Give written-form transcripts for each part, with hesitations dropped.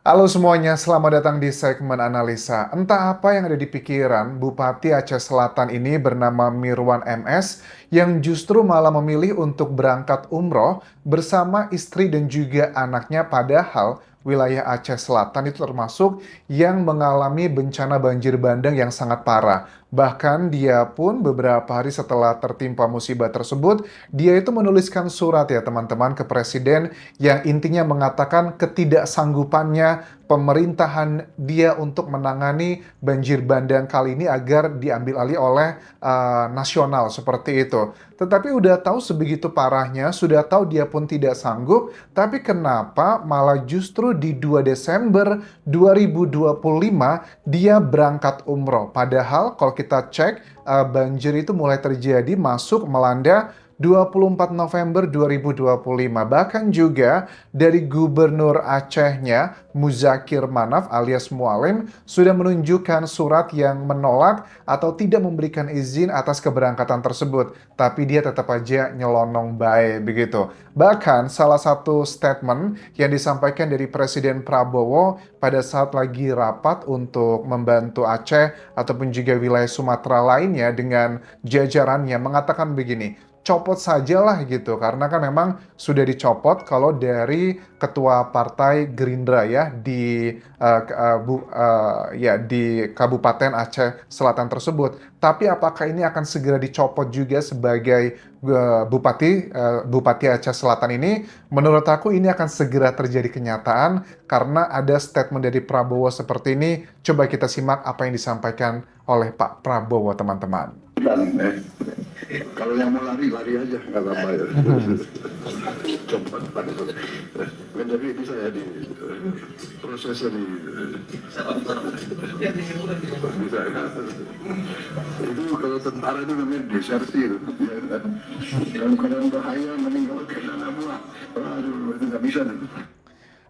Halo semuanya, selamat datang di segmen analisa. Entah apa yang ada di pikiran Bupati Aceh Selatan ini bernama Mirwan MS yang justru malah memilih untuk berangkat umroh bersama istri dan juga anaknya, padahal wilayah Aceh Selatan itu termasuk yang mengalami bencana banjir bandang yang sangat parah. Bahkan dia pun beberapa hari setelah tertimpa musibah tersebut, dia itu menuliskan surat ya teman-teman ke Presiden yang intinya mengatakan ketidaksanggupannya pemerintahan dia untuk menangani banjir bandang kali ini agar diambil alih oleh nasional seperti itu. Tetapi udah tahu sebegitu parahnya, sudah tahu dia pun tidak sanggup, tapi kenapa malah justru di 2 Desember 2025 dia berangkat umroh. Padahal kalau kita cek banjir itu mulai terjadi masuk melanda 24 November 2025. Bahkan juga dari Gubernur Acehnya, Muzakir Manaf alias Mualim, sudah menunjukkan surat yang menolak atau tidak memberikan izin atas keberangkatan tersebut. Tapi dia tetap aja nyelonong baik begitu. Bahkan salah satu statement yang disampaikan dari Presiden Prabowo pada saat lagi rapat untuk membantu Aceh ataupun juga wilayah Sumatera lainnya dengan jajarannya mengatakan begini, copot sajalah gitu, karena kan memang sudah dicopot kalau dari ketua partai Gerindra ya di ya di Kabupaten Aceh Selatan tersebut. Tapi apakah ini akan segera dicopot juga sebagai Bupati Aceh Selatan ini? Menurut aku ini akan segera terjadi kenyataan karena ada statement dari Prabowo seperti ini. Coba kita simak apa yang disampaikan oleh Pak Prabowo, teman-teman. Kalau yang mau lari, lari aja, nggak apa-apa ya. Coba, kan tapi bisa ya di prosesnya di bisa ya. Itu kalau tentara itu namanya desertir, ya kan? Dalam keadaan bahaya meninggalkan anak buah. Aduh, itu nggak bisa.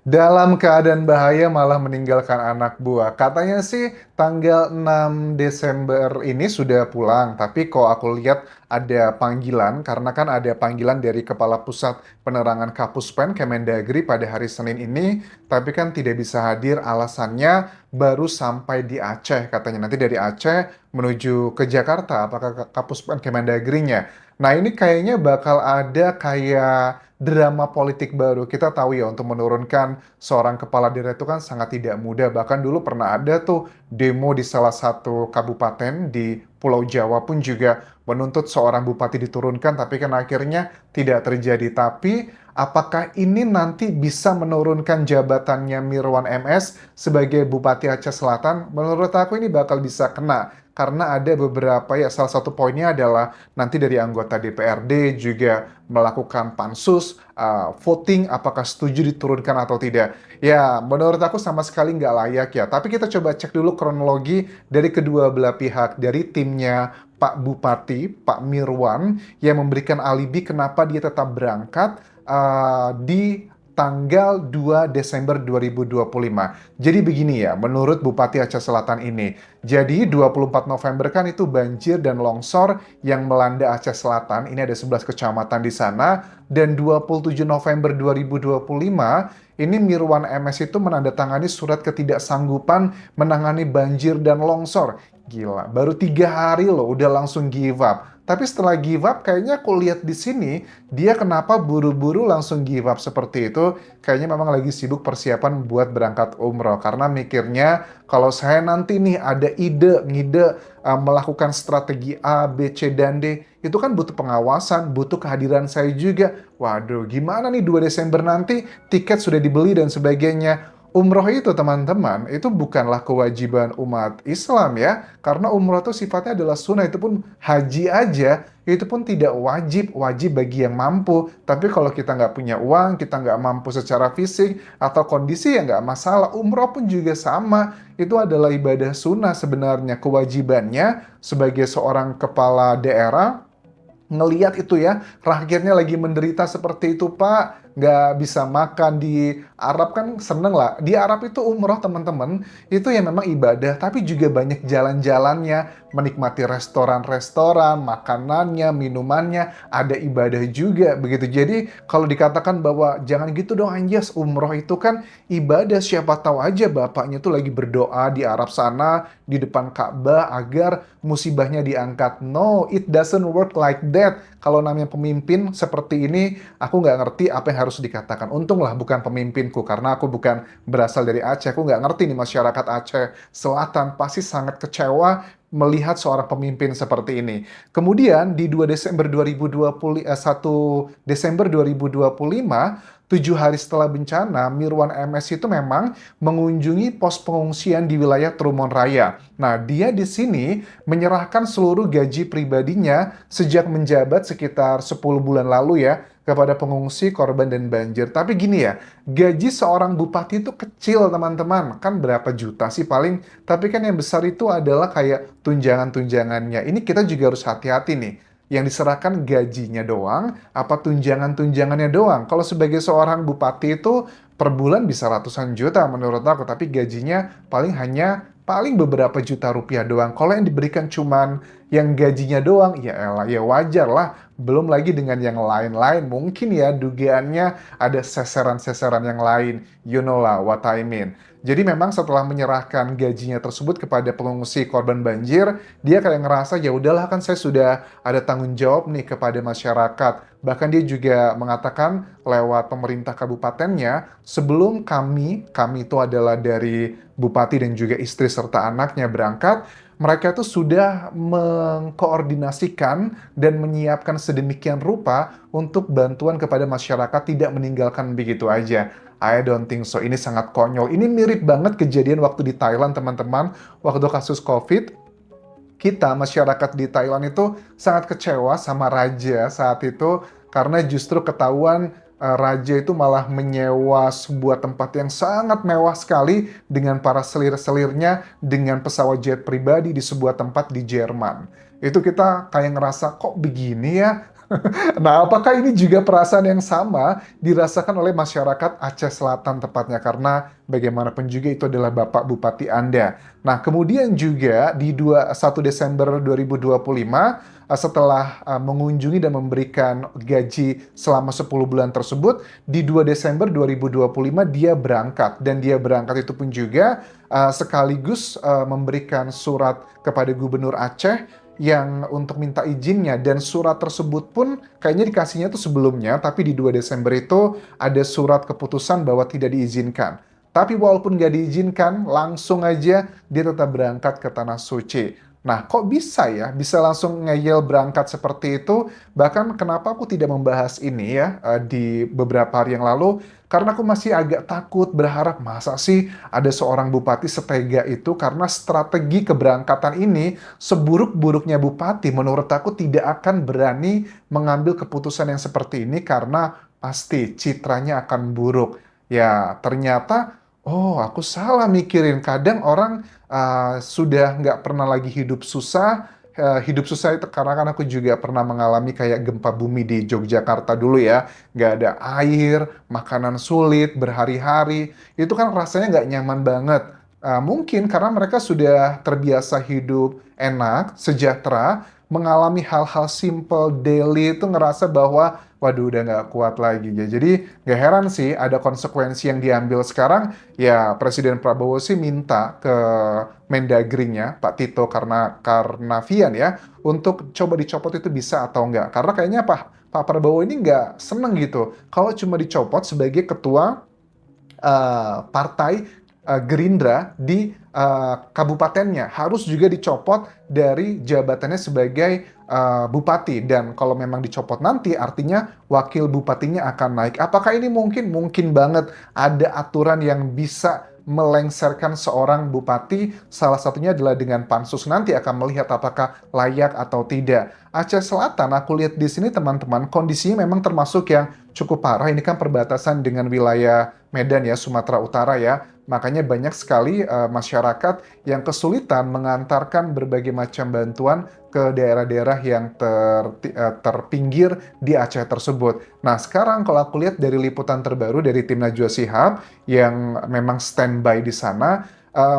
Dalam keadaan bahaya malah meninggalkan anak buah. Katanya sih tanggal 6 Desember ini sudah pulang, tapi kok aku lihat ada panggilan, karena kan ada panggilan dari Kepala Pusat Penerangan Kapuspen Kemendagri pada hari Senin ini, tapi kan tidak bisa hadir, alasannya baru sampai di Aceh, katanya nanti dari Aceh menuju ke Jakarta, apakah ke Kapuspen Kemendagrinya. Nah ini kayaknya bakal ada kayak drama politik baru. Kita tahu ya untuk menurunkan seorang kepala daerah itu kan sangat tidak mudah. Bahkan dulu pernah ada tuh demo di salah satu kabupaten di Pulau Jawa pun juga menuntut seorang bupati diturunkan, tapi kan akhirnya tidak terjadi. Tapi apakah ini nanti bisa menurunkan jabatannya Mirwan MS sebagai Bupati Aceh Selatan? Menurut aku ini bakal bisa kena. Karena ada beberapa ya, salah satu poinnya adalah nanti dari anggota DPRD juga melakukan pansus, voting apakah setuju diturunkan atau tidak. Ya, menurut aku sama sekali nggak layak ya. Tapi kita coba cek dulu kronologi dari kedua belah pihak. Dari timnya Pak Bupati, Pak Mirwan, yang memberikan alibi kenapa dia tetap berangkat di tanggal 2 Desember 2025. Jadi begini ya, menurut Bupati Aceh Selatan ini. Jadi 24 November kan itu banjir dan longsor yang melanda Aceh Selatan. Ini ada 11 kecamatan di sana. Dan 27 November 2025, ini Mirwan MS itu menandatangani surat ketidaksanggupan menangani banjir dan longsor. Gila, baru 3 hari loh udah langsung give up. Tapi setelah give up, kayaknya aku lihat di sini, dia kenapa buru-buru langsung give up seperti itu. Kayaknya memang lagi sibuk persiapan buat berangkat umroh. Karena mikirnya, kalau saya nanti nih ada ngide melakukan strategi A, B, C, dan D, itu kan butuh pengawasan, butuh kehadiran saya juga. Waduh, gimana nih 2 Desember nanti, tiket sudah dibeli dan sebagainya. Umroh itu teman-teman, itu bukanlah kewajiban umat Islam ya. Karena umroh itu sifatnya adalah sunnah, itu pun haji aja, itu pun tidak wajib, wajib bagi yang mampu. Tapi kalau kita nggak punya uang, kita nggak mampu secara fisik, atau kondisi yang nggak masalah, umroh pun juga sama. Itu adalah ibadah sunnah sebenarnya, kewajibannya sebagai seorang kepala daerah, ngeliat itu ya, rakyatnya lagi menderita seperti itu Pak, nggak bisa makan. Di Arab kan seneng lah. Di Arab itu umroh teman-teman, itu ya memang ibadah, tapi juga banyak jalan-jalannya, menikmati restoran-restoran, makanannya, minumannya, ada ibadah juga begitu. Jadi kalau dikatakan bahwa jangan gitu dong Anjas, umroh itu kan ibadah, siapa tahu aja bapaknya tuh lagi berdoa di Arab sana di depan Ka'bah agar musibahnya diangkat. No, it doesn't work like that. Kalau namanya pemimpin seperti ini, aku nggak ngerti apa yang harus dikatakan. Untunglah bukan pemimpinku, karena aku bukan berasal dari Aceh. Aku nggak ngerti nih masyarakat Aceh Selatan pasti sangat kecewa melihat seorang pemimpin seperti ini. Kemudian di 2 Desember 2020, 1 Desember 2025, 7 hari setelah bencana, Mirwan MS itu memang mengunjungi pos pengungsian di wilayah Trumon Raya. Nah, dia di sini menyerahkan seluruh gaji pribadinya sejak menjabat sekitar 10 bulan lalu ya kepada pengungsi, korban, dan banjir. Tapi gini ya, gaji seorang bupati itu kecil teman-teman. Kan berapa juta sih paling? Tapi kan yang besar itu adalah kayak tunjangan-tunjangannya. Ini kita juga harus hati-hati nih. Yang diserahkan gajinya doang, apa tunjangan-tunjangannya doang. Kalau sebagai seorang bupati itu per bulan bisa ratusan juta menurut aku, tapi gajinya paling beberapa juta rupiah doang. Kalau yang diberikan cuman yang gajinya doang, ya elah, ya wajar lah. Belum lagi dengan yang lain-lain. Mungkin ya dugaannya ada seseran-seseran yang lain. You know lah what I mean. Jadi memang setelah menyerahkan gajinya tersebut kepada pengungsi korban banjir, dia kayak ngerasa ya udahlah kan saya sudah ada tanggung jawab nih kepada masyarakat. Bahkan dia juga mengatakan lewat pemerintah kabupatennya, sebelum kami itu adalah dari bupati dan juga istri serta anaknya berangkat, mereka itu sudah mengkoordinasikan dan menyiapkan sedemikian rupa untuk bantuan kepada masyarakat tidak meninggalkan begitu aja. I don't think so. Ini sangat konyol. Ini mirip banget kejadian waktu di Thailand, teman-teman. Waktu kasus COVID, kita, masyarakat di Thailand itu sangat kecewa sama raja saat itu karena justru ketahuan raja itu malah menyewa sebuah tempat yang sangat mewah sekali dengan para selir-selirnya dengan pesawat jet pribadi di sebuah tempat di Jerman. Itu kita kayak ngerasa kok begini ya? Nah, apakah ini juga perasaan yang sama dirasakan oleh masyarakat Aceh Selatan tepatnya? Karena bagaimanapun juga itu adalah Bapak Bupati Anda. Nah, kemudian juga di 1 Desember 2025, setelah mengunjungi dan memberikan gaji selama 10 bulan tersebut, di 2 Desember 2025 dia berangkat. Dan dia berangkat itu pun juga sekaligus memberikan surat kepada Gubernur Aceh yang untuk minta izinnya, dan surat tersebut pun kayaknya dikasihnya tuh sebelumnya, tapi di 2 Desember itu ada surat keputusan bahwa tidak diizinkan. Tapi walaupun nggak diizinkan, langsung aja dia tetap berangkat ke Tanah Suci. Nah, kok bisa ya? Bisa langsung ngeyel berangkat seperti itu? Bahkan kenapa aku tidak membahas ini ya di beberapa hari yang lalu? Karena aku masih agak takut, berharap masa sih ada seorang bupati setega itu, karena strategi keberangkatan ini seburuk-buruknya bupati menurut aku tidak akan berani mengambil keputusan yang seperti ini karena pasti citranya akan buruk. Ya, ternyata oh, aku salah mikirin. Kadang orang sudah nggak pernah lagi hidup susah. Hidup susah itu karena kan aku juga pernah mengalami kayak gempa bumi di Yogyakarta dulu ya. Nggak ada air, makanan sulit, berhari-hari. Itu kan rasanya nggak nyaman banget. Mungkin karena mereka sudah terbiasa hidup enak, sejahtera, mengalami hal-hal simple daily itu ngerasa bahwa waduh udah nggak kuat lagi ya. Jadi nggak heran sih ada konsekuensi yang diambil sekarang. Ya Presiden Prabowo sih minta ke Mendagrinya Pak Tito Karnavian ya untuk coba dicopot itu bisa atau enggak. Karena kayaknya Pak Prabowo ini nggak seneng gitu kalau cuma dicopot sebagai ketua partai Gerindra di kabupatennya, harus juga dicopot dari jabatannya sebagai bupati. Dan kalau memang dicopot nanti artinya wakil bupatinya akan naik. Apakah ini mungkin? Mungkin banget ada aturan yang bisa melengsarkan seorang bupati, salah satunya adalah dengan pansus nanti akan melihat apakah layak atau tidak. Aceh Selatan, aku lihat di sini teman-teman, kondisinya memang termasuk yang cukup parah. Ini kan perbatasan dengan wilayah Medan ya, Sumatera Utara ya. Makanya banyak sekali masyarakat yang kesulitan mengantarkan berbagai macam bantuan ke daerah-daerah yang terpinggir di Aceh tersebut. Nah, sekarang kalau aku lihat dari liputan terbaru dari tim Najwa Shihab yang memang standby di sana,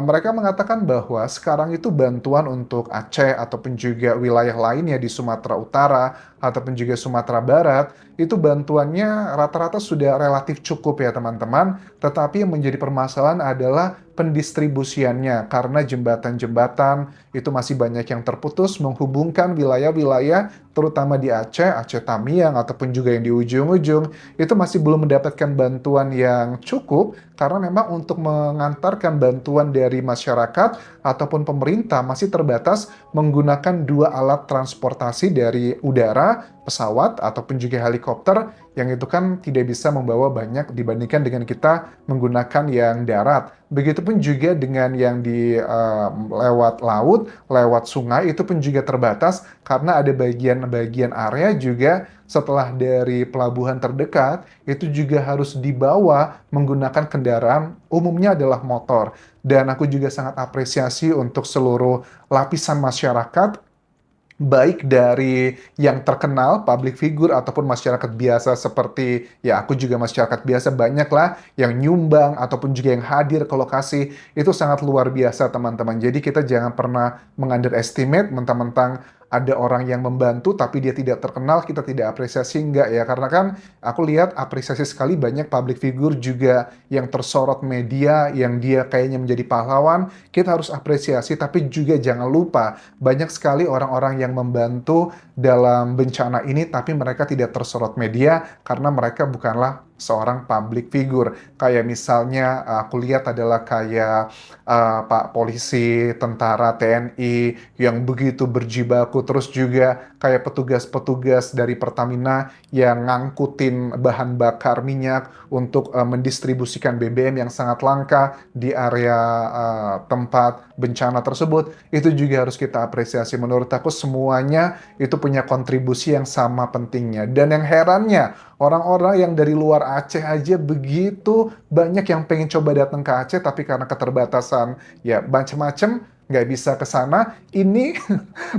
mereka mengatakan bahwa sekarang itu bantuan untuk Aceh ataupun juga wilayah lainnya di Sumatera Utara ataupun juga Sumatera Barat, itu bantuannya rata-rata sudah relatif cukup ya teman-teman, tetapi yang menjadi permasalahan adalah pendistribusiannya karena jembatan-jembatan itu masih banyak yang terputus menghubungkan wilayah-wilayah terutama di Aceh, Aceh Tamiang ataupun juga yang di ujung-ujung itu masih belum mendapatkan bantuan yang cukup karena memang untuk mengantarkan bantuan dari masyarakat ataupun pemerintah masih terbatas menggunakan dua alat transportasi dari udara, pesawat ataupun juga helikopter yang itu kan tidak bisa membawa banyak dibandingkan dengan kita menggunakan yang darat. Begitupun juga dengan yang di lewat laut, lewat sungai itu pun juga terbatas karena ada bagian-bagian area juga setelah dari pelabuhan terdekat itu juga harus dibawa menggunakan kendaraan umumnya adalah motor. Dan aku juga sangat apresiasi untuk seluruh lapisan masyarakat baik dari yang terkenal, public figure, ataupun masyarakat biasa seperti, ya aku juga masyarakat biasa banyak lah yang nyumbang ataupun juga yang hadir ke lokasi, itu sangat luar biasa teman-teman. Jadi kita jangan pernah mengunderestimate mentang-mentang ada orang yang membantu tapi dia tidak terkenal, kita tidak apresiasi, enggak ya. Karena kan aku lihat apresiasi sekali banyak public figure juga yang tersorot media, yang dia kayaknya menjadi pahlawan, kita harus apresiasi, tapi juga jangan lupa banyak sekali orang-orang yang membantu dalam bencana ini, tapi mereka tidak tersorot media karena mereka bukanlah seorang public figure. Kayak misalnya aku lihat adalah kayak Pak polisi, tentara, TNI yang begitu berjibaku, terus juga kayak petugas-petugas dari Pertamina yang ngangkutin bahan bakar minyak untuk mendistribusikan BBM yang sangat langka di area tempat bencana tersebut. Itu juga harus kita apresiasi. Menurut aku semuanya itu punya kontribusi yang sama pentingnya. Dan yang herannya, orang-orang yang dari luar Aceh aja begitu banyak yang pengen coba datang ke Aceh, tapi karena keterbatasan ya macam-macam nggak bisa ke sana. Ini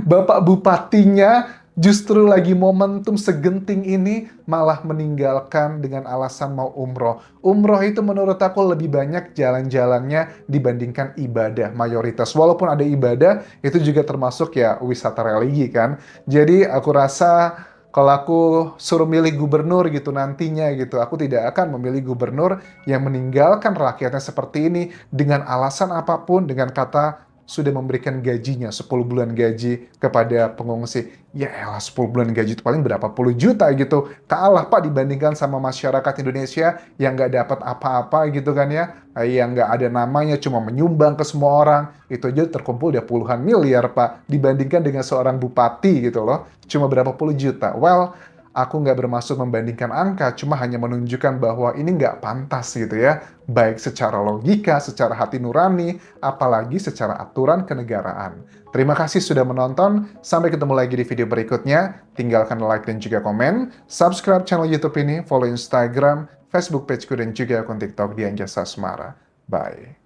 Bapak Bupatinya justru lagi momentum segenting ini malah meninggalkan dengan alasan mau umroh. Umroh itu menurut aku lebih banyak jalan-jalannya dibandingkan ibadah mayoritas. Walaupun ada ibadah, itu juga termasuk ya wisata religi kan. Jadi aku rasa kalau aku suruh milih gubernur gitu nantinya gitu, aku tidak akan memilih gubernur yang meninggalkan rakyatnya seperti ini dengan alasan apapun, dengan kata sudah memberikan gajinya 10 bulan gaji kepada pengungsi. Ya elah 10 bulan gaji itu paling berapa puluh juta gitu. Kalah Pak dibandingkan sama masyarakat Indonesia yang nggak dapat apa-apa gitu kan ya. Yang nggak ada namanya cuma menyumbang ke semua orang. Itu aja terkumpul udah puluhan miliar Pak. Dibandingkan dengan seorang bupati gitu loh. Cuma berapa puluh juta. Well, aku nggak bermaksud membandingkan angka, cuma hanya menunjukkan bahwa ini nggak pantas gitu ya. Baik secara logika, secara hati nurani, apalagi secara aturan kenegaraan. Terima kasih sudah menonton, sampai ketemu lagi di video berikutnya. Tinggalkan like dan juga komen, subscribe channel YouTube ini, follow Instagram, Facebook pageku, dan juga akun TikTok di Anjasa Asmara. Bye.